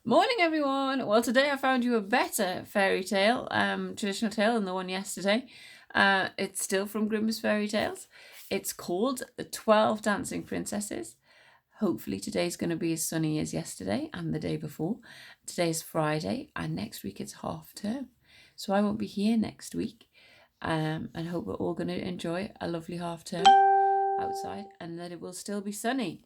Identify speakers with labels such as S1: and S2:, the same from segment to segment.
S1: Morning, everyone. Well, today I found you a better fairy tale, traditional tale than the one yesterday. It's still from Grimm's Fairy Tales. It's called The 12 Dancing Princesses. Hopefully, today's going to be as sunny as yesterday and the day before. Today's Friday, and next week it's half term. So I won't be here next week. And hope we're all going to enjoy a lovely half term outside and that it will still be sunny.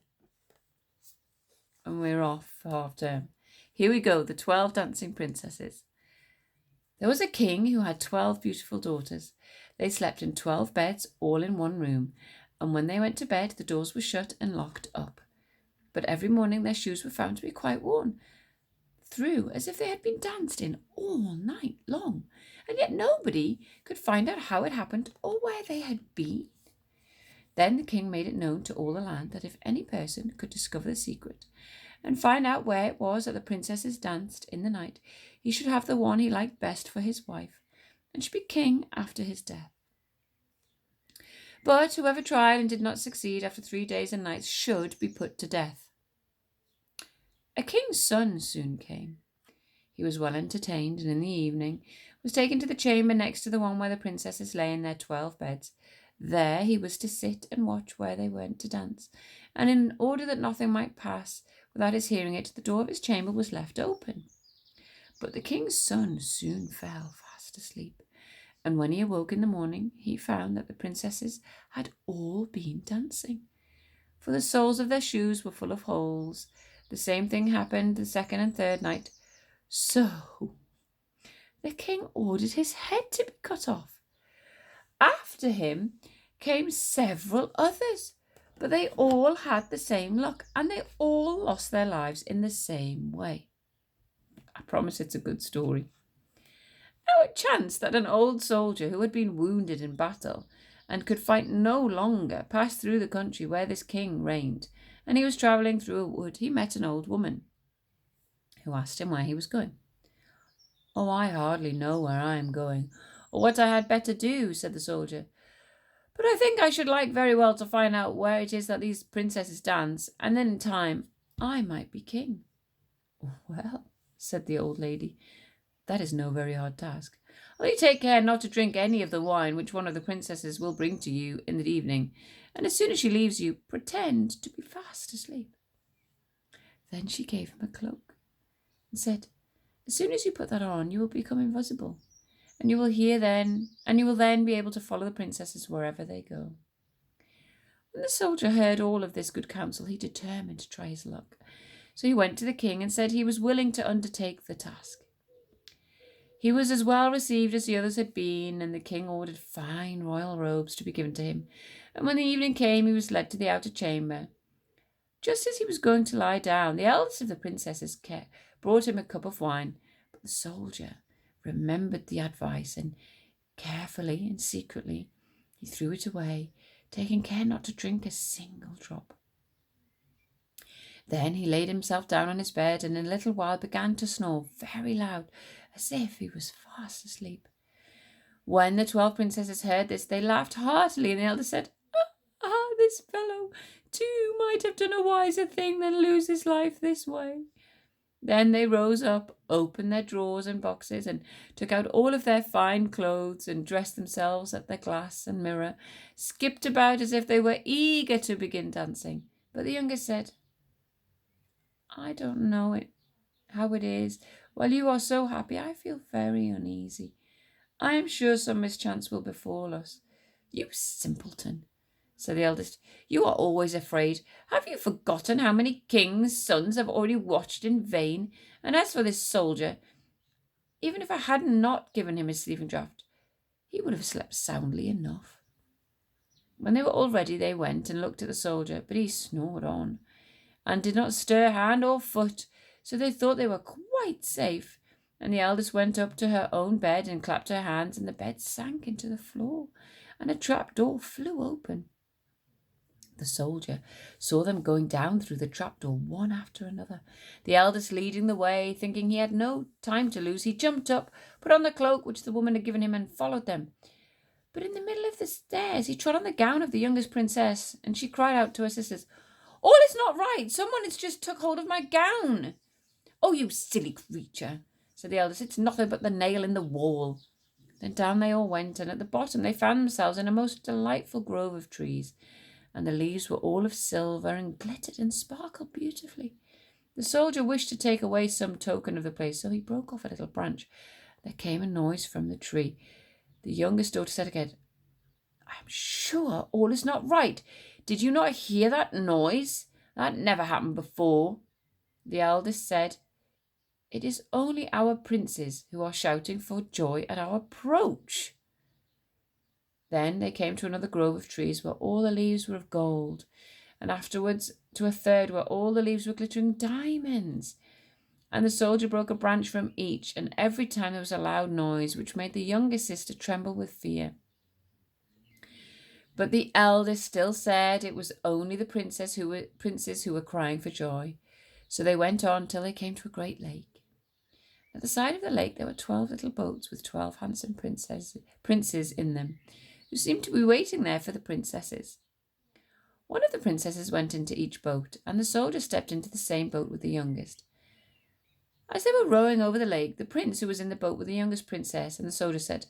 S1: And we're off for half term. Here we go, the 12 Dancing Princesses. There was a king who had 12 beautiful daughters. They slept in 12 beds, all in one room, and when they went to bed, the doors were shut and locked up. But every morning their shoes were found to be quite worn through, as if they had been danced in all night long, and yet nobody could find out how it happened or where they had been. Then the king made it known to all the land that if any person could discover the secret and find out where it was that the princesses danced in the night, he should have the one he liked best for his wife, and should be king after his death. But whoever tried and did not succeed after 3 days and nights should be put to death. A king's son soon came. He was well entertained, and in the evening was taken to the chamber next to the one where the princesses lay in their 12 beds. There he was to sit and watch where they went to dance, and in order that nothing might pass without his hearing it, the door of his chamber was left open. But the king's son soon fell fast asleep, and when he awoke in the morning, he found that the princesses had all been dancing, for the soles of their shoes were full of holes. The same thing happened the second and third night. So the king ordered his head to be cut off. After him came several others, but they all had the same luck, and they all lost their lives in the same way. I promise it's a good story. Now it chanced that an old soldier who had been wounded in battle and could fight no longer passed through the country where this king reigned, and he was travelling through a wood. He met an old woman who asked him where he was going. "Oh, I hardly know where I am going, or what I had better do," said the soldier. "But I think I should like very well to find out where it is that these princesses dance, and then in time I might be king." "Well," said the old lady, "that is no very hard task. Only take care not to drink any of the wine which one of the princesses will bring to you in the evening, and as soon as she leaves you, pretend to be fast asleep." Then she gave him a cloak and said, "As soon as you put that on, you will become invisible, and you will then be able to follow the princesses wherever they go." When the soldier heard all of this good counsel, he determined to try his luck. So he went to the king and said he was willing to undertake the task. He was as well received as the others had been, and the king ordered fine royal robes to be given to him. And when the evening came, he was led to the outer chamber. Just as he was going to lie down, the eldest of the princesses brought him a cup of wine, but the soldier remembered the advice, and carefully and secretly he threw it away, taking care not to drink a single drop. Then he laid himself down on his bed, and in a little while began to snore very loud, as if he was fast asleep. When the 12 princesses heard this, they laughed heartily, and the eldest said, this fellow too might have done a wiser thing than lose his life this way." Then they rose up, opened their drawers and boxes, and took out all of their fine clothes, and dressed themselves at their glass and mirror, skipped about as if they were eager to begin dancing. But the youngest said, "I don't know how it is. While you are so happy, I feel very uneasy. I am sure some mischance will befall us." "You simpleton," said the eldest, "you are always afraid. Have you forgotten how many kings' sons have already watched in vain? And as for this soldier, even if I had not given him his sleeping draught, he would have slept soundly enough." When they were all ready, they went and looked at the soldier, but he snored on and did not stir hand or foot, so they thought they were quite safe. And the eldest went up to her own bed and clapped her hands, and the bed sank into the floor, and a trap door flew open. The soldier saw them going down through the trapdoor one after another, the eldest leading the way. Thinking he had no time to lose, he jumped up, put on the cloak which the woman had given him, and followed them. But in the middle of the stairs he trod on the gown of the youngest princess, and she cried out to her sisters, "All is not right. Someone has just took hold of my gown." "Oh, you silly creature," said the eldest. "It's nothing but the nail in the wall." Then down they all went, and at the bottom they found themselves in a most delightful grove of trees, and the leaves were all of silver and glittered and sparkled beautifully. The soldier wished to take away some token of the place, so he broke off a little branch. There came a noise from the tree. The youngest daughter said again, "I am sure all is not right. Did you not hear that noise? That never happened before." The eldest said, "It is only our princes who are shouting for joy at our approach." Then they came to another grove of trees where all the leaves were of gold, and afterwards to a third where all the leaves were glittering diamonds. And the soldier broke a branch from each, and every time there was a loud noise which made the youngest sister tremble with fear. But the eldest still said it was only the princes who were crying for joy. So they went on till they came to a great lake. At the side of the lake there were 12 little boats with 12 handsome princes in them, who seemed to be waiting there for the princesses. One of the princesses went into each boat, and the soldier stepped into the same boat with the youngest. As they were rowing over the lake, the prince who was in the boat with the youngest princess and the soldier said,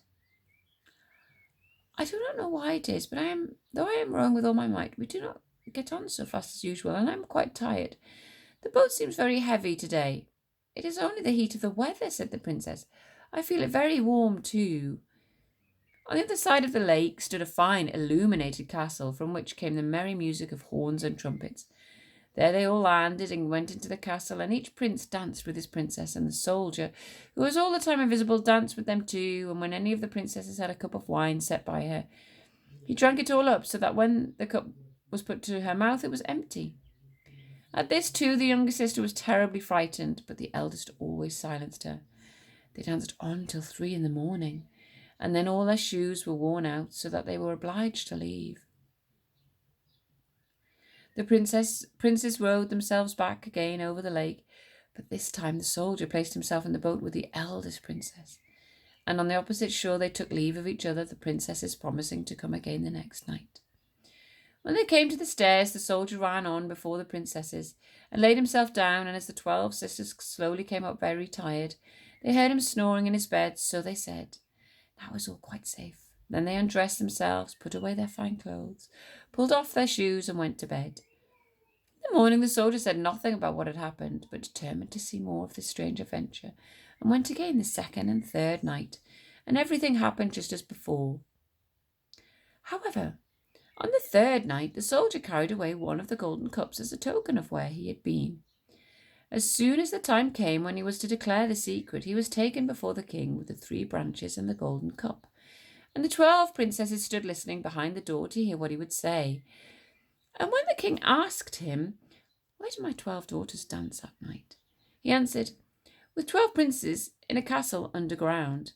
S1: "I do not know why it is, but though I am rowing with all my might, we do not get on so fast as usual, and I am quite tired. The boat seems very heavy today." "It is only the heat of the weather," said the princess. "I feel it very warm too." On the other side of the lake stood a fine illuminated castle, from which came the merry music of horns and trumpets. There they all landed and went into the castle, and each prince danced with his princess, and the soldier, who was all the time invisible, danced with them too. And when any of the princesses had a cup of wine set by her, he drank it all up, so that when the cup was put to her mouth, it was empty. At this too the younger sister was terribly frightened, but the eldest always silenced her. They danced on till 3 in the morning, and then all their shoes were worn out, so that they were obliged to leave. The princes rowed themselves back again over the lake, but this time the soldier placed himself in the boat with the eldest princess, and on the opposite shore they took leave of each other, the princesses promising to come again the next night. When they came to the stairs, the soldier ran on before the princesses and laid himself down, and as the 12 sisters slowly came up very tired, they heard him snoring in his bed, so they said, that was all quite safe. Then they undressed themselves, put away their fine clothes, pulled off their shoes, and went to bed. In the morning the soldier said nothing about what had happened, but determined to see more of this strange adventure, and went again the second and third night, and everything happened just as before. However, on the third night the soldier carried away one of the golden cups as a token of where he had been. As soon as the time came when he was to declare the secret, he was taken before the king with the 3 branches and the golden cup, and the 12 princesses stood listening behind the door to hear what he would say. And when the king asked him, "Where do my 12 daughters dance that night?" he answered, "With 12 princes in a castle underground."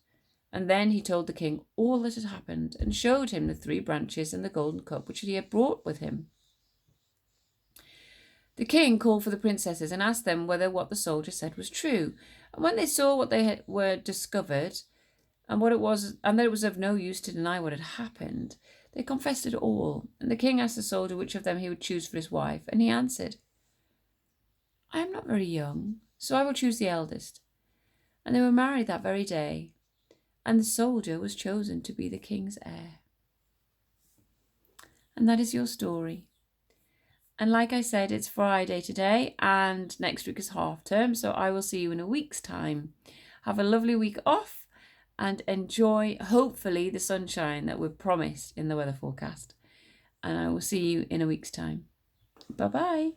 S1: And then he told the king all that had happened, and showed him the 3 branches and the golden cup which he had brought with him. The king called for the princesses and asked them whether what the soldier said was true. And when they saw what they were discovered, and what it was, and that it was of no use to deny what had happened, they confessed it all. And the king asked the soldier which of them he would choose for his wife, and he answered, "I am not very young, so I will choose the eldest." And they were married that very day, and the soldier was chosen to be the king's heir. And that is your story. And like I said, it's Friday today, and next week is half term, so I will see you in a week's time. Have a lovely week off, and enjoy, hopefully, the sunshine that we're promised in the weather forecast. And I will see you in a week's time. Bye-bye.